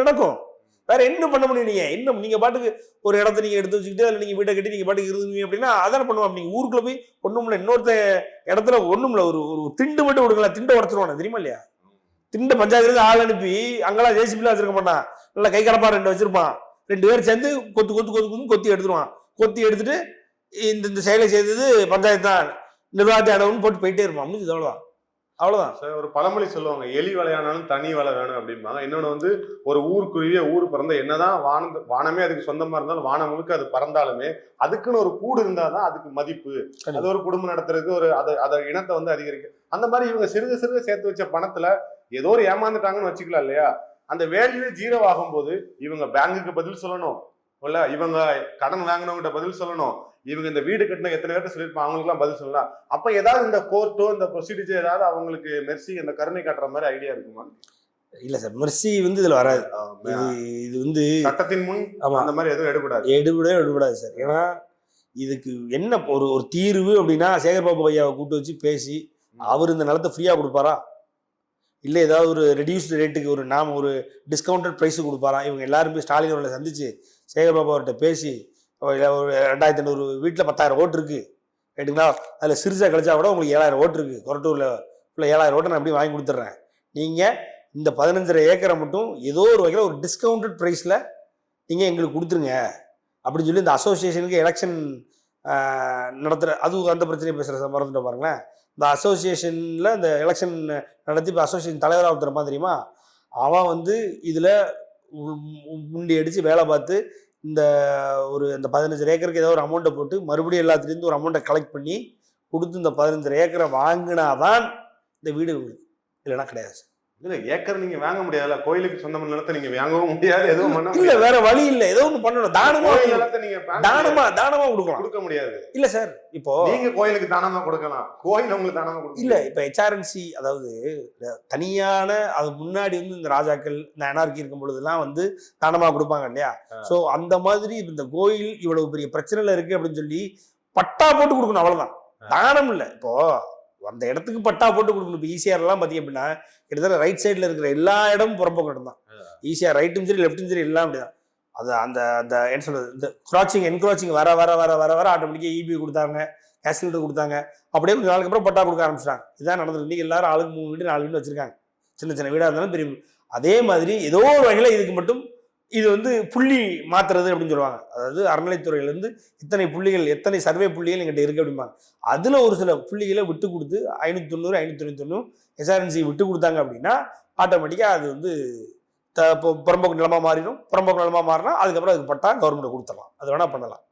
நடக்கும். வேற என்ன பண்ண முடியும்? இன்னும் நீங்க பாட்டுக்கு ஒரு இடத்த நீங்க எடுத்து வச்சுக்கிட்டு அதில் நீங்க வீட்டை கட்டி நீங்க பாட்டுக்கு இருந்தீங்க அப்படின்னா அதான பண்ணுவோம். நீங்க ஊருக்குள்ள போய் ஒண்ணுமில்ல இன்னொருத்த இடத்துல ஒண்ணுமில்ல ஒரு ஒரு திண்டு மட்டும் கொடுக்கல, திண்டை உடச்சிருவானு தெரியுமா இல்லையா? திண்ட பஞ்சாயத்துல ஆள் அனுப்பி அங்கெல்லாம் ஜேசிபிலாம் வச்சிருக்க மாட்டான், நல்லா கை கடப்பா 2 வச்சிருப்பான். 2 பேர் சேர்ந்து கொத்தி எடுத்துருவான். கொத்தி எடுத்துட்டு இந்த செயலை செய்தது பஞ்சாயத்து தான், நிர்வாகத்தை அடவுன்னு போட்டு போயிட்டே இருப்பான். முடிஞ்சது அவ்வளவுதான். அவ்வளவுதான். ஒரு பழமொழி சொல்லுவாங்க, எலி வலையானாலும் தனி வலை வேணும் அப்படிம்பாங்க. இன்னொன்னு வந்து ஒரு ஊருக்குரிய ஊர் பிறந்த என்னதான் வானமே அதுக்கு சொந்தமா இருந்தாலும் வானம் முழுக்க அது பறந்தாலுமே அதுக்குன்னு ஒரு கூடு இருந்தாதான் அதுக்கு மதிப்பு. அது ஒரு குடும்பம் நடத்துறதுக்கு ஒரு அதை இனத்தை வந்து அதிகரிக்கும். அந்த மாதிரி இவங்க சிறுக சிறுக சேர்த்து வச்ச பணத்துல ஏதோ ஒரு ஏமாந்துட்டாங்கன்னு வச்சுக்கலாம் இல்லையா? அந்த வேல்யூ 0 ஆகும்போது இவங்க பேங்குக்கு பதில் சொல்லணும், இல்ல இவங்க கடன் வாங்கினவங்கிட்ட பதில் சொல்லணும், இவங்க இந்த வீடு கட்டின எத்தனை பேர்ட்ட சொல்லியிருப்பாங்க அவங்களுக்கு எல்லாம் பதில் சொல்லலாம். அப்ப ஏதாவது இந்த கோர்ட்டோ இந்த ப்ரொசீஜர் ஏதாவது அவங்களுக்கு மெர்சி இந்த கருணை காட்டுற மாதிரி ஐடியா இருக்குமா? இல்ல சார், மெர்சி வந்து இதுல வராது. இது வந்து சட்டத்தின் முன் அந்த மாதிரி எதுவும் எடுபடாது சார். ஏன்னா இதுக்கு என்ன ஒரு தீர்வு அப்படின்னா சேகர்பாபு ஐயாவை கூட்டு வச்சு பேசி அவர் இந்த நிலத்தை ஃப்ரீயா கொடுப்பாரா, இல்லை ஏதாவது ஒரு ரெடியூஸ்டு ரேட்டுக்கு ஒரு டிஸ்கவுண்டட் ப்ரைஸு கொடுப்பாரா? இவங்க எல்லாரும் போய் ஸ்டாலின் அவர்களை சந்திச்சு சேகர்பாபு அவர்கிட்ட பேசி ஒரு 2500 வீட்டில் 10,000 ஓட்டு இருக்கு ரைட்டுங்களா, அதில் சிறுசா கழிச்சா கூட உங்களுக்கு 7,000 ஓட்டு இருக்கு, கொரட்டூரில் ஃபுல்லாக 7,000 ஓட்டை நான் எப்படி வாங்கி கொடுத்துட்றேன், நீங்கள் இந்த 15.5 ஏக்கரை மட்டும் ஏதோ ஒரு வகையில் ஒரு டிஸ்கவுண்டட் ப்ரைஸில் நீங்கள் எங்களுக்கு கொடுத்துருங்க அப்படின்னு சொல்லி இந்த அசோசியேஷனுக்கு எலெக்ஷன் நடத்துகிற அந்த பிரச்சனையை பேசுகிற மறந்துட்டு பாருங்களேன். இந்த அசோசியேஷனில் இந்த எலெக்ஷன் நடத்தி இப்போ அசோசியேஷன் தலைவராக ஒருத்தர் தெரியுமா, அவன் வந்து இதில் முண்டி அடித்து வேலை பார்த்து இந்த 15 ஏக்கருக்கு ஏதோ ஒரு அமௌண்ட்டை போட்டு மறுபடியும் எல்லாத்துலேருந்து ஒரு அமௌண்ட்டை கலெக்ட் பண்ணி கொடுத்து இந்த 15 ஏக்கரை வாங்கினாதான் இந்த வீடு இல்லைன்னா கிடையாது. இல்ல ஏக்கர் நீங்க வாங்க முடியாதுல்ல, கோயிலுக்கு சொந்தமான நிலத்தை நீங்க வாங்கவும் முடியாது, எதுவும் பண்ண இல்ல, வேற வழி இல்ல, ஏதோ ஒண்ணு பண்ணணும். நிலத்தை நீங்க தானமா கொடுக்க முடியாது. இல்ல சார், இப்போ நீங்க கோயிலுக்கு தானமா கொடுக்கலாம், கோயில் உங்களுக்கு தானமா கொடுக்கலாம். இல்ல இப்ப HRNC அதாவது தனியான அது முன்னாடி வந்து இந்த ராஜாக்கள் இந்த அனார்கி இருக்கும் பொழுதுலாம் வந்து தானமா கொடுப்பாங்க இல்லையா? சோ அந்த மாதிரி இந்த கோயில் இவ்வளவு பெரிய பிரச்சனைல இருக்கு அப்படின்னு சொல்லி பட்டா போட்டு கொடுக்கணும், அவ்வளவுதான். தானம் இல்ல. இப்போ அந்த இடத்துக்கு பட்டா போட்டு கொடுக்கணும். இப்போ ஈசிஆர் எல்லாம் பார்த்தீங்க அப்படின்னா கிட்டத்தட்ட ரைட் சைடில் இருக்கிற எல்லா இடமும் புறம்போக்கு இடம் தான். ஈசிஆர் ரைட்டும் சரி லெஃப்டும் சரி எல்லாம் அப்படிதான். அது அந்த என்ன சொல்றது, இந்த என்க்ரோச்சிங் வர வர வர வர வர ஆட்டோமேட்டிக்காக இபி கொடுத்தாங்க, கேஸ் சிலிண்டர் கொடுத்தாங்க. அப்படியே கொஞ்சம் நாளுக்கு அப்புறம் பட்டா கொடுக்க ஆரம்பிச்சிட்டாங்க. இதான் நடந்தது. இன்னைக்கு எல்லாரும் ஆளுக்கு 3 வீடு 4 வீடு வச்சிருக்காங்க. சின்ன சின்ன வீடாக இருந்தாலும் பெரிய. அதே மாதிரி ஏதோ ஒரு வகையில் இதுக்கு மட்டும் இது வந்து புள்ளி மாத்துறது அப்படின்னு சொல்லுவாங்க. அதாவது அறநிலைத்துறையிலேருந்து இத்தனை புள்ளிகள், எத்தனை சர்வே புள்ளிகள் எங்கிட்ட இருக்கு அப்படிம்பாங்க. அதில் ஒரு சில புள்ளிகளை விட்டு கொடுத்து 590 599 HRNC விட்டு கொடுத்தாங்க அப்படின்னா ஆட்டோமேட்டிக்காக அது வந்து புறம்போக்கு நிலமாக மாறிடும். புறம்போக்கு நிலமாக மாறினா அதுக்கப்புறம் அதுக்கு பட்டா கவர்மெண்ட் கொடுத்துடலாம். அது வேணால் பண்ணலாம்.